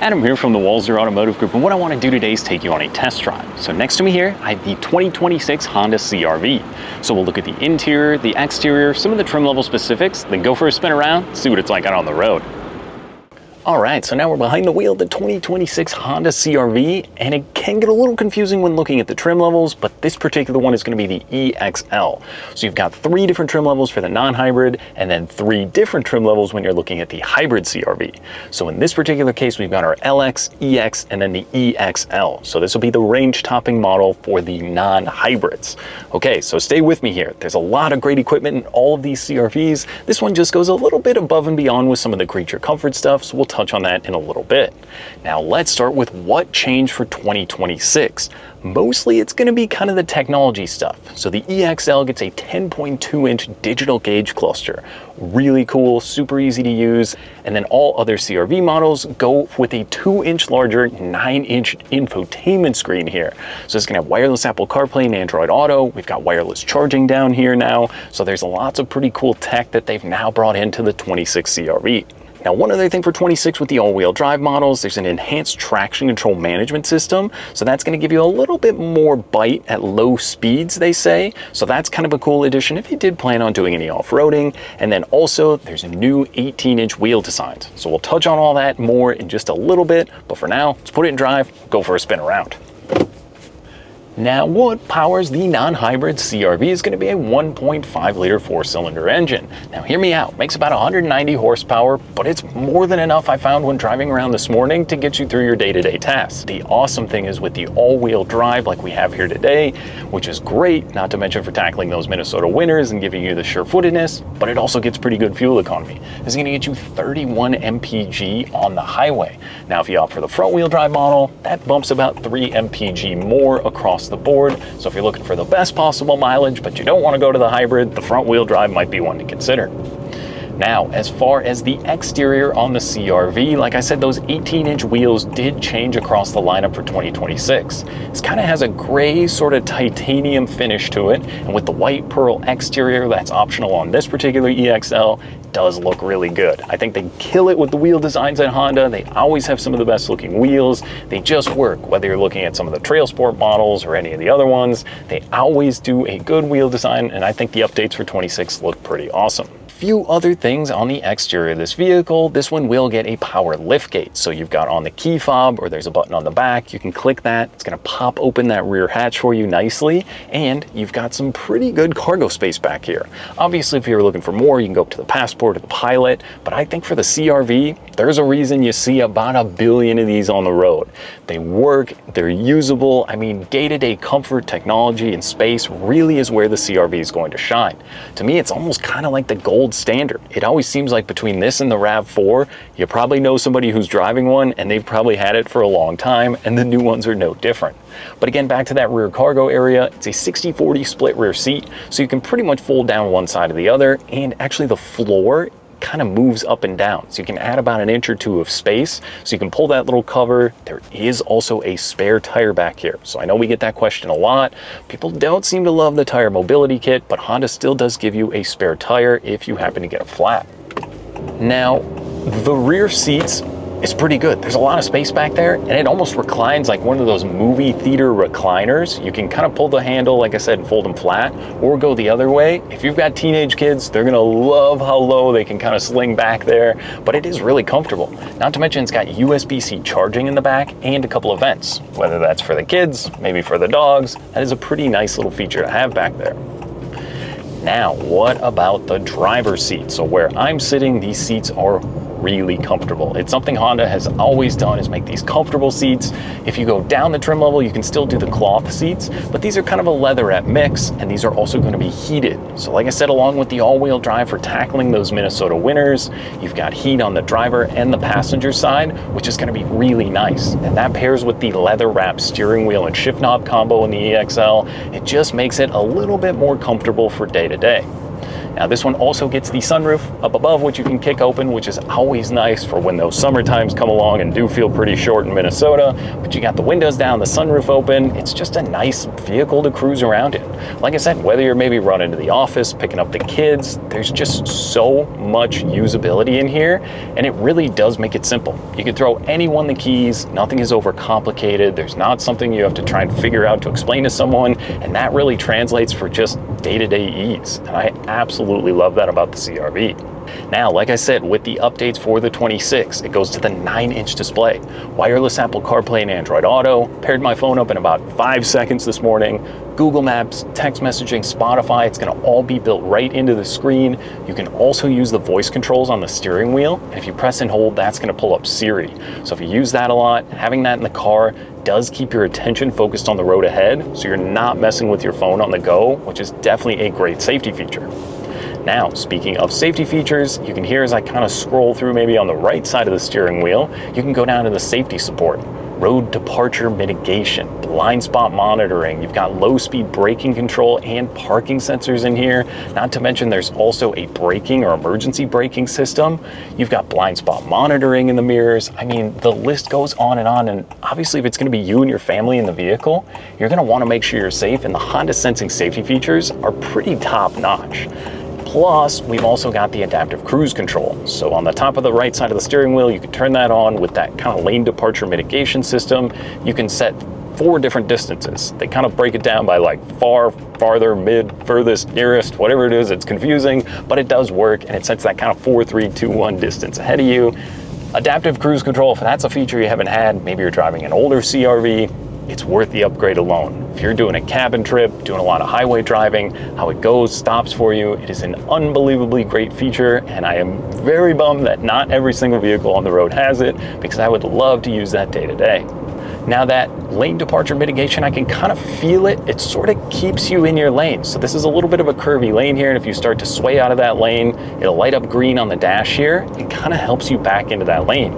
Adam here from the Walser Automotive Group, and what I want to do today is take you on a test drive. So next to me here, I have the 2026 Honda CR-V. So we'll look at the interior, the exterior, some of the trim level specifics, then go for a spin around, see what it's like out on the road. All right, so now we're behind the wheel of the 2026 Honda CR-V, and it can get a little confusing when looking at the trim levels, but this particular one is going to be the EX-L. So you've got 3 different trim levels for the non-hybrid, and then 3 different trim levels when you're looking at the hybrid CR-V. So in this particular case, we've got our LX, EX, and then the EX-L. So this will be the range-topping model for the non-hybrids. Okay, so stay with me here. There's a lot of great equipment in all of these CR-Vs. This one just goes a little bit above and beyond with some of the creature comfort stuff, so we'll touch on that in a little bit. Now let's start with what changed for 2026. Mostly it's going to be kind of the technology stuff. So the EX-L gets a 10.2-inch digital gauge cluster. Really cool, super easy to use. And then all other CR-V models go with a 2-inch larger 9-inch infotainment screen here. So it's going to have wireless Apple CarPlay and Android Auto. We've got wireless charging down here now. So there's lots of pretty cool tech that they've now brought into the 26 CR-V. Now, one other thing for 26 with the all-wheel drive models, there's an enhanced traction control management system. So that's going to give you a little bit more bite at low speeds, they say. So that's kind of a cool addition if you did plan on doing any off-roading. And then also there's a new 18-inch wheel designs. So we'll touch on all that more in just a little bit. But for now, let's put it in drive, go for a spin around. Now, what powers the non-hybrid CR-V is going to be a 1.5 liter 4-cylinder engine. Now, hear me out. Makes about 190 horsepower, but it's more than enough, I found, when driving around this morning to get you through your day-to-day tasks. The awesome thing is with the all-wheel drive like we have here today, which is great, not to mention for tackling those Minnesota winters and giving you the sure-footedness, but it also gets pretty good fuel economy. This is going to get you 31 mpg on the highway. Now, if you opt for the front-wheel drive model, that bumps about 3 mpg more across the board. So if you're looking for the best possible mileage, but you don't want to go to the hybrid, the front wheel drive might be one to consider. Now, as far as the exterior on the CR-V, like I said, those 18-inch wheels did change across the lineup for 2026. This kind of has a gray sort of titanium finish to it, and with the white pearl exterior that's optional on this particular EX-L, does look really good. I think they kill it with the wheel designs at Honda. They always have some of the best looking wheels. They just work, whether you're looking at some of the Trail Sport models or any of the other ones. They always do a good wheel design, and I think the updates for 26 look pretty awesome. Few other things on the exterior of this vehicle. This one will get a power liftgate. So you've got on the key fob, or there's a button on the back, you can click that. It's going to pop open that rear hatch for you nicely, and you've got some pretty good cargo space back here. Obviously, if you're looking for more, you can go up to the Passport or the Pilot, but I think for the CR-V, there's a reason you see about 1 billion of these on the road. They work, they're usable. I mean, day-to-day comfort, technology, and space really is where the CR-V is going to shine. To me, it's almost kind of like the gold standard. It always seems like between this and the RAV4, you probably know somebody who's driving one, and they've probably had it for a long time, and the new ones are no different. But again, back to that rear cargo area, it's a 60-40 split rear seat, so you can pretty much fold down one side or the other, and actually the floor kind of moves up and down, so you can add about 1 inch or 2 of space. So you can pull that little cover. There is also a spare tire back here, so I know we get that question a lot. People don't seem to love the tire mobility kit, but Honda still does give you a spare tire if you happen to get a flat. Now, the rear seats is pretty good. There's a lot of space back there, and it almost reclines like one of those movie theater recliners. You can kind of pull the handle, like I said, and fold them flat, or go the other way. If you've got teenage kids, they're gonna love how low they can kind of sling back there, but it is really comfortable. Not to mention it's got USB-C charging in the back and a couple of vents. Whether that's for the kids, maybe for the dogs, that is a pretty nice little feature to have back there. Now, what about the driver's seat? So where I'm sitting, these seats are really comfortable. It's something Honda has always done, is make these comfortable seats. If you go down the trim level, you can still do the cloth seats, but these are kind of a leatherette mix, and these are also going to be heated. So like I said, along with the all-wheel drive for tackling those Minnesota winters, you've got heat on the driver and the passenger side, which is going to be really nice. And that pairs with the leather-wrapped steering wheel and shift knob combo in the EX-L. It just makes it a little bit more comfortable for day-to-day. Now this one also gets the sunroof up above, which you can kick open, which is always nice for when those summer times come along and do feel pretty short in Minnesota. But you got the windows down, the sunroof open. It's just a nice vehicle to cruise around in. Like I said, whether you're maybe running to the office, picking up the kids, there's just so much usability in here, and it really does make it simple. You can throw anyone the keys, nothing is overcomplicated. There's not something you have to try and figure out to explain to someone, and that really translates for just day-to-day ease. And I absolutely love that about the CR-V. Now, like I said, with the updates for the 26, it goes to the 9-inch display, wireless Apple CarPlay and Android Auto, paired my phone up in about 5 seconds this morning, Google Maps, text messaging, Spotify, it's gonna all be built right into the screen. You can also use the voice controls on the steering wheel, and if you press and hold, that's gonna pull up Siri. So if you use that a lot, having that in the car does keep your attention focused on the road ahead, so you're not messing with your phone on the go, which is definitely a great safety feature. Now, speaking of safety features, you can hear as I kind of scroll through maybe on the right side of the steering wheel, you can go down to the safety support, road departure mitigation, blind spot monitoring, you've got low speed braking control and parking sensors in here. Not to mention there's also a braking or emergency braking system. You've got blind spot monitoring in the mirrors. I mean, the list goes on, and obviously if it's gonna be you and your family in the vehicle, you're gonna wanna make sure you're safe, and the Honda sensing safety features are pretty top notch. Plus, we've also got the adaptive cruise control. So on the top of the right side of the steering wheel, you can turn that on with that kind of lane departure mitigation system. You can set 4 different distances. They kind of break it down by like far, farther, mid, furthest, nearest, whatever it is. It's confusing, but it does work, and it sets that kind of 4, 3, 2, 1 distance ahead of you. Adaptive cruise control, if that's a feature you haven't had, maybe you're driving an older CR-V, it's worth the upgrade alone. If you're doing a cabin trip, doing a lot of highway driving, how it goes, stops for you, it is an unbelievably great feature, and I am very bummed that not every single vehicle on the road has it, because I would love to use that day to day. Now that lane departure mitigation, I can kind of feel it. It sort of keeps you in your lane. So this is a little bit of a curvy lane here, and if you start to sway out of that lane, it'll light up green on the dash here. It kind of helps you back into that lane.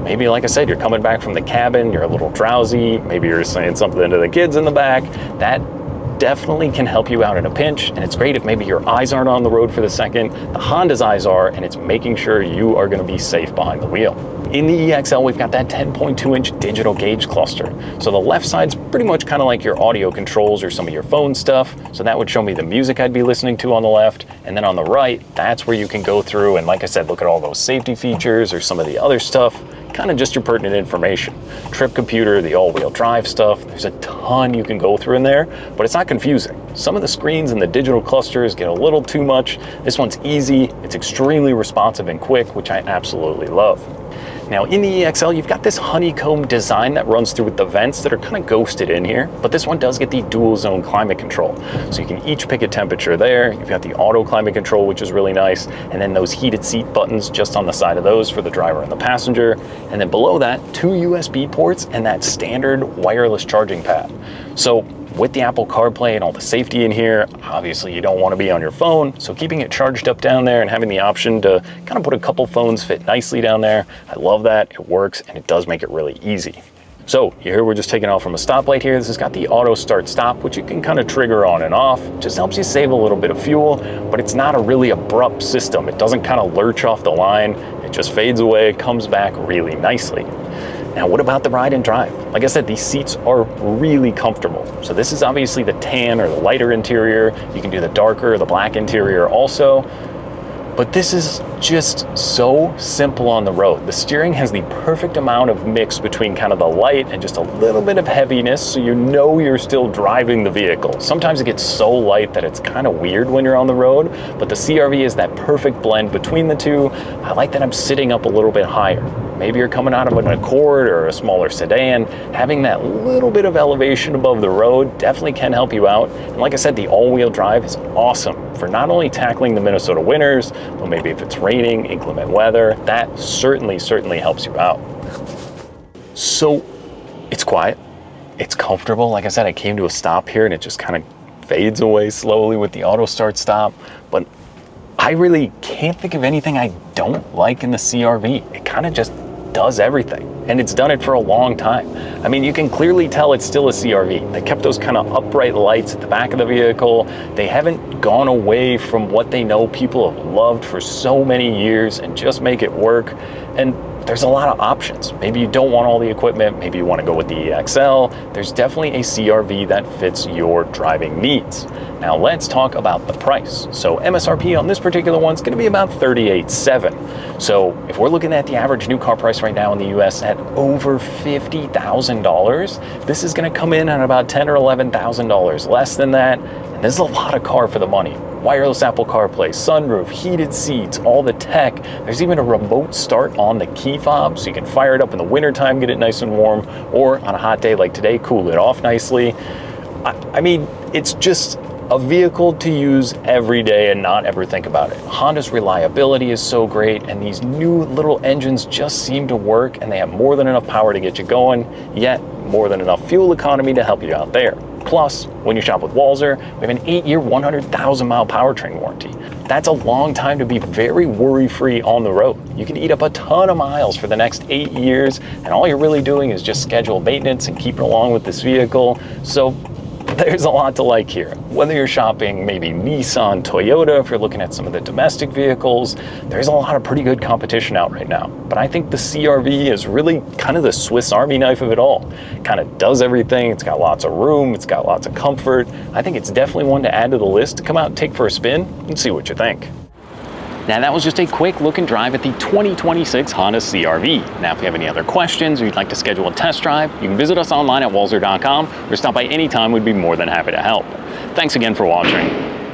Maybe, like I said, you're coming back from the cabin, you're a little drowsy, maybe you're saying something to the kids in the back. That definitely can help you out in a pinch, and it's great if maybe your eyes aren't on the road for the second. The Honda's eyes are, and it's making sure you are going to be safe behind the wheel. In the EX-L, we've got that 10.2-inch digital gauge cluster. So the left side's pretty much kind of like your audio controls or some of your phone stuff. So that would show me the music I'd be listening to on the left. And then on the right, that's where you can go through and, like I said, look at all those safety features or some of the other stuff, kind of just your pertinent information. Trip computer, the all-wheel drive stuff, there's a ton you can go through in there, but it's not confusing. Some of the screens and the digital clusters get a little too much. This one's easy, it's extremely responsive and quick, which I absolutely love. Now in the EX-L, you've got this honeycomb design that runs through with the vents that are kind of ghosted in here, but this one does get the dual zone climate control. So you can each pick a temperature there. You've got the auto climate control, which is really nice. And then those heated seat buttons just on the side of those for the driver and the passenger. And then below that, 2 USB ports and that standard wireless charging pad. So with the Apple CarPlay and all the safety in here, obviously you don't want to be on your phone, so keeping it charged up down there and having the option to kind of put a couple phones fit nicely down there, I love that. It works, and it does make it really easy. So here we're just taking off from a stoplight here. This has got the auto start stop, which you can kind of trigger on and off. Just helps you save a little bit of fuel, but it's not a really abrupt system. It doesn't kind of lurch off the line. It just fades away, comes back really nicely. Now, what about the ride and drive? Like I said, these seats are really comfortable. So this is obviously the tan or the lighter interior. You can do the darker or the black interior also. But this is just so simple on the road. The steering has the perfect amount of mix between kind of the light and just a little bit of heaviness, so you know you're still driving the vehicle. Sometimes it gets so light that it's kind of weird when you're on the road, but the CR-V is that perfect blend between the two. I like that I'm sitting up a little bit higher. Maybe you're coming out of an Accord or a smaller sedan. Having that little bit of elevation above the road definitely can help you out. And like I said, the all-wheel drive is awesome for not only tackling the Minnesota winters, but maybe if it's raining, inclement weather, that certainly helps you out. So it's quiet, it's comfortable. Like I said, I came to a stop here and it just kind of fades away slowly with the auto start stop, but I really can't think of anything I don't like in the CR-V. It kind of just does everything, and it's done it for a long time. I mean, you can clearly tell it's still a CR-V. They kept those kind of upright lights at the back of the vehicle. They haven't gone away from what they know people have loved for so many years and just make it work. And there's a lot of options. Maybe you don't want all the equipment, maybe you want to go with the EX-L. There's definitely a CR-V that fits your driving needs. Now let's talk about the price. So MSRP on this particular one's going to be about $38,700. So if we're looking at the average new car price right now in the US at over $50,000, this is going to come in at about $10,000 or $11,000 less than that. And this is a lot of car for the money. Wireless Apple CarPlay, sunroof, heated seats, all the tech. There's even a remote start on the key fob, so you can fire it up in the wintertime, get it nice and warm, or on a hot day like today, cool it off nicely. I mean, it's just a vehicle to use every day and not ever think about it. Honda's reliability is so great, and these new little engines just seem to work, and they have more than enough power to get you going, yet more than enough fuel economy to help you out there. Plus, when you shop with Walser, we have an 8-year, 100,000-mile powertrain warranty. That's a long time to be very worry-free on the road. You can eat up a ton of miles for the next 8 years, and all you're really doing is just schedule maintenance and keep it along with this vehicle. So there's a lot to like here. Whether you're shopping maybe Nissan, Toyota, if you're looking at some of the domestic vehicles, there's a lot of pretty good competition out right now. But I think the CR-V is really kind of the Swiss Army knife of it all. Kind of does everything. It's got lots of room. It's got lots of comfort. I think it's definitely one to add to the list to come out and take for a spin and see what you think. Now that was just a quick look and drive at the 2026 Honda CR-V. Now if you have any other questions or you'd like to schedule a test drive, you can visit us online at walser.com or stop by anytime. We'd be more than happy to help. Thanks again for watching.